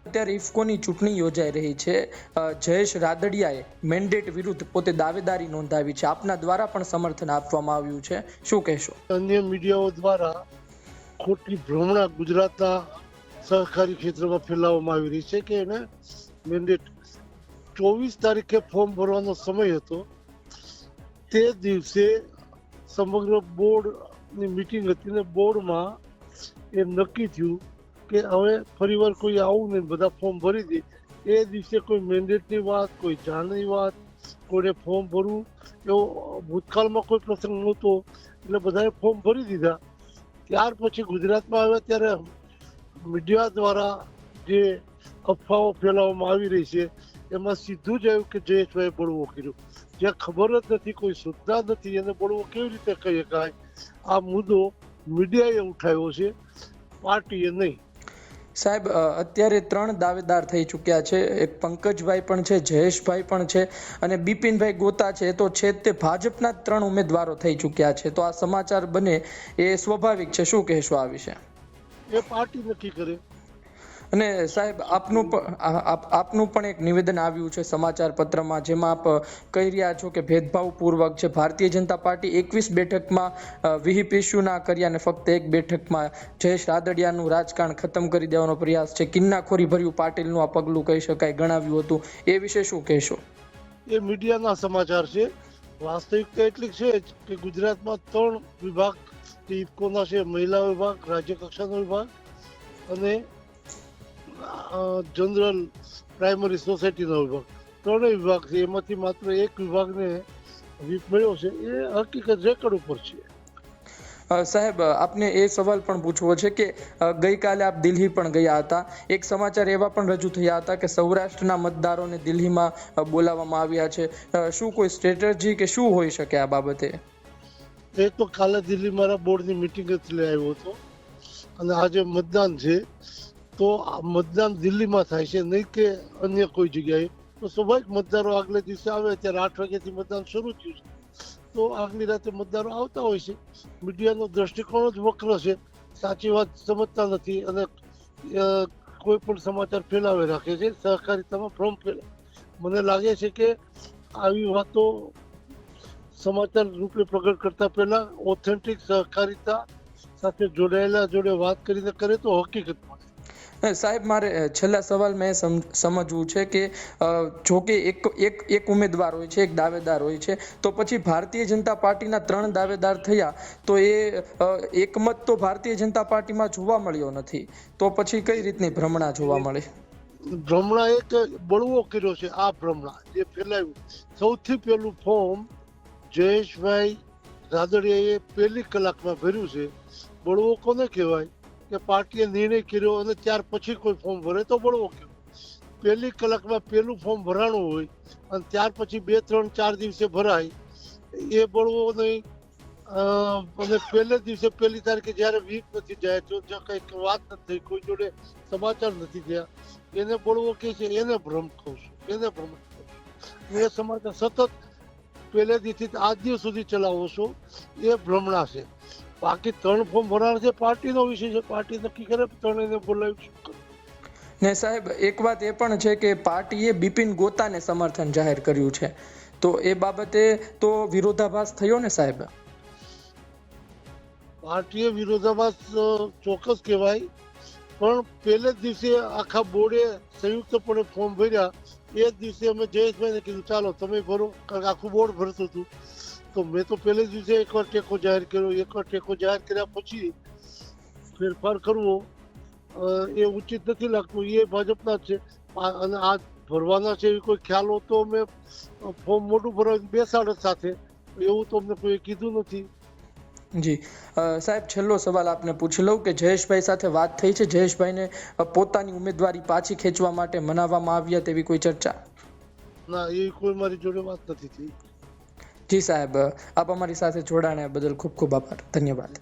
અત્યારે ઇફકોની ચૂંટણી યોજાઈ રહી છે. જયેશ રાદડિયાએ મેન્ડેટ વિરુદ્ધ પોતે દાવેદારી નોંધાવી છે. આપના દ્વારા પણ સમર્થન આપવામાં આવ્યું છે, શું કહેશો? અન્ય મીડિયાઓ દ્વારા ખોટી ભ્રમણા ગુજરાતના સહકારી ક્ષેત્રમાં ફેલાવવામાં આવી રહી છે કે એને મેન્ડેટ 24 તારીખે ફોર્મ ભરવાનો સમય હતો. તે દિવસે સમગ્ર બોર્ડની મિટિંગ હતી ને બોર્ડમાં એ નક્કી થયું કે હવે ફરીવાર કોઈ આવું નહીં, બધા ફોર્મ ભરી દે. એ દિવસે કોઈ મેન્ડેટની વાત, કોઈ જાણની વાત, કોઈને ફોર્મ ભરવું એવો ભૂતકાળમાં કોઈ પ્રસંગ નહોતો, એટલે બધાએ ફોર્મ ભરી દીધા. ત્યાર પછી ગુજરાતમાં આવ્યા ત્યારે મીડિયા દ્વારા જે અફવાઓ ફેલાવવામાં આવી રહી છે એમાં સીધું જ આવ્યું કે જયેશભાઈએ બળવો કર્યો. જ્યાં ખબર જ નથી, કોઈ શ્રદ્ધા નથી, એને બળવો કેવી રીતે કહી શકાય? આ મુદ્દો મીડિયાએ ઉઠાવ્યો છે, પાર્ટીએ નહીં. સાહેબ, અત્યારે 3 દાવેદાર થઈ ચૂક્યા છે. એક પંકજભાઈ પણ છે, જયેશભાઈ પણ છે અને બિપિનભાઈ ગોતા છે. તો છે તે ભાજપના 3 ઉમેદવારો થઈ ચૂક્યા છે. તો આ સમાચાર બને એ સ્વાભાવિક છે, શું કહેશો આ વિશે? એ પાર્ટી નક્કી કરે. અને સાહેબ, આપનું પણ એક નિવેદન આવ્યું છે સમાચાર પત્રમાં, જેમાં આપ કહી રહ્યા છો કે ભેદભાવપૂર્વક છે. ભારતીય જનતા પાર્ટી 21 બેઠકમાં વિહિપ ઇસ્યુ ના કર્યા અને ફક્ત 1 બેઠકમાં જયેશ રાદડિયાનું રાજકારણ ખતમ કરી દેવાનો પ્રયાસ છે. કિન્નાખોરી ભર્યું પાટીલનું આ પગલું કહી શકાય, ગણાવ્યું હતું. એ વિશે શું કહેશો? એ મીડિયાના સમાચાર છે. વાસ્તવિકતા એટલી છે કે ગુજરાતમાં 3 વિભાગ જે ઇફકોના છે, મહિલા વિભાગ, રાજ્ય કક્ષાનો વિભાગ અને જનરલ પ્રાઇમરી સોસાયટીનો વિભાગ, 3 વિભાગ છે. એમાંથી માત્ર 1 વિભાગને વ્હીપ મળ્યો છે. એ હકીકત રેકોર્ડ ઉપર છે. સાહેબ, આપને એ સવાલ પણ પૂછવો છે કે ગઈકાલે આપ દિલ્હી પણ ગયા હતા. એક સમાચાર એવા પણ રજૂ થયા હતા કે સૌરાષ્ટ્રના મતદારોને દિલ્હીમાં બોલાવવામાં આવ્યા છે. શું કોઈ સ્ટ્રેટેજી કે શું હોઈ શકે આ બાબતે? એ તો કાલે દિલ્હી મારા બોર્ડની મિટિંગ જ લઈ આવ્યો હતો અને આજે મતદાન છે. તો આ મતદાન દિલ્હીમાં થાય છે, નહીં કે અન્ય કોઈ જગ્યાએ. તો સ્વાભાવિક મતદારો આગલે દિવસે આવે. ત્યારે 8 વાગ્યાથી મતદાન શરૂ થયું છે, તો આગલી રાતે મતદારો આવતા હોય છે. મીડિયાનો દ્રષ્ટિકોણ જ વક્ર છે, સાચી વાત સમજતા નથી અને કોઈ પણ સમાચાર ફેલાવે રાખે છે, સહકારિતામાં ભ્રમ ફેલાવે. મને લાગે છે કે આવી વાતો સમાચાર રૂપે પ્રગટ કરતા પહેલા ઓથેન્ટિક સહકારિતા સાથે જોડાયેલા જોડે વાત કરીને કરે તો હકીકત મળે. સાહેબ, મારે છેલ્લા સવાલમાં એ સમજવું છે કે જો કે એક ઉમેદવાર હોય છે, એક દાવેદાર હોય છે, તો પછી ભારતીય જનતા પાર્ટીના 3 દાવેદાર થયા તો એ એકમત તો ભારતીય જનતા પાર્ટીમાં જોવા મળ્યો નથી. તો પછી કઈ રીતની ભ્રમણા જોવા મળે? ભ્રમણા એક બળવો કર્યો છે. આ ભ્રમણા જે ફેલાવ્યું, સૌથી પહેલું ફોર્મ જયેશભાઈ રાદડિયાએ 1 કલાકમાં ભર્યું છે. બળવો કોને કહેવાય કે પાર્ટીએ નિર્ણય કર્યો અને ત્યાર પછી કોઈ ફોર્મ ભરે તો બળવો કહેવાય. 1 કલાકમાં પહેલું ફોર્મ ભરાણું હોય અને ત્યાર પછી 2, 3, 4 દિવસે ભરાય, એ બળવો નહીં. અને પહેલે દિવસે 1 તારીખે જ્યારે વીક નથી જાય, જો કંઈક વાત નથી થઈ, કોઈ જોડે સમાચાર નથી થયા, એને બળવો કહે છે. એને ભ્રમ કહું છું, એને ભ્રમ કહું છું. એ સમાચાર સતત પહેલે દિવસથી આજ દિવસ સુધી ચલાવો છો, એ ભ્રમણા છે. બાકી 3 ફોર્મ ભરાણ છે, પાર્ટીનો વિષય છે. પાર્ટી નક્કી કરે 3 એને બોલાવી. ને સાહેબ, એક વાત એ પણ છે કે પાર્ટીએ બિપિન ગોતાને સમર્થન જાહેર કર્યું છે. તો એ બાબતે તો વિરોધાભાસ થયો ને સાહેબ? પાર્ટીએ વિરોધાભાસ ચોક્કસ કહેવાય, પણ પહેલે જ દિવસે આખા બોર્ડે સંયુક્તપણે ફોર્મ ભર્યા. એ જ દિવસે અમે જયેશભાઈને કીધું ચાલો તમે ભરો, કારણ કે આખું બોર્ડ ભરતું હતું. તો મેં તો પહેલે દિવસે એકવાર ટેકો જાહેર કર્યો. એકવાર ટેકો જાહેર કર્યા પછી ફેરફાર કરવો એ ઉચિત નથી લાગતું. એ ભાજપના જ છે અને આ ભરવાના છે એવી કોઈ ખ્યાલ હોતો મેં ફોર્મ મોટું ભરવા બેસાડ સાથે, એવું તો અમને કોઈ કીધું નથી. જી સાહેબ, છેલ્લો સવાલ આપને પૂછી લઉં કે જયેશભાઈ સાથે વાત થઈ છે? જયેશભાઈને પોતાની ઉમેદવારી પાછી ખેંચવા માટે મનાવવામાં આવ્યા તેવી કોઈ ચર્ચા? ના, એ કોઈ મારી જોડે વાત નથી થઈ. જી સાહેબ, આપ અમારી સાથે જોડાણ્યા બદલ ખૂબ ખૂબ આભાર. ધન્યવાદ.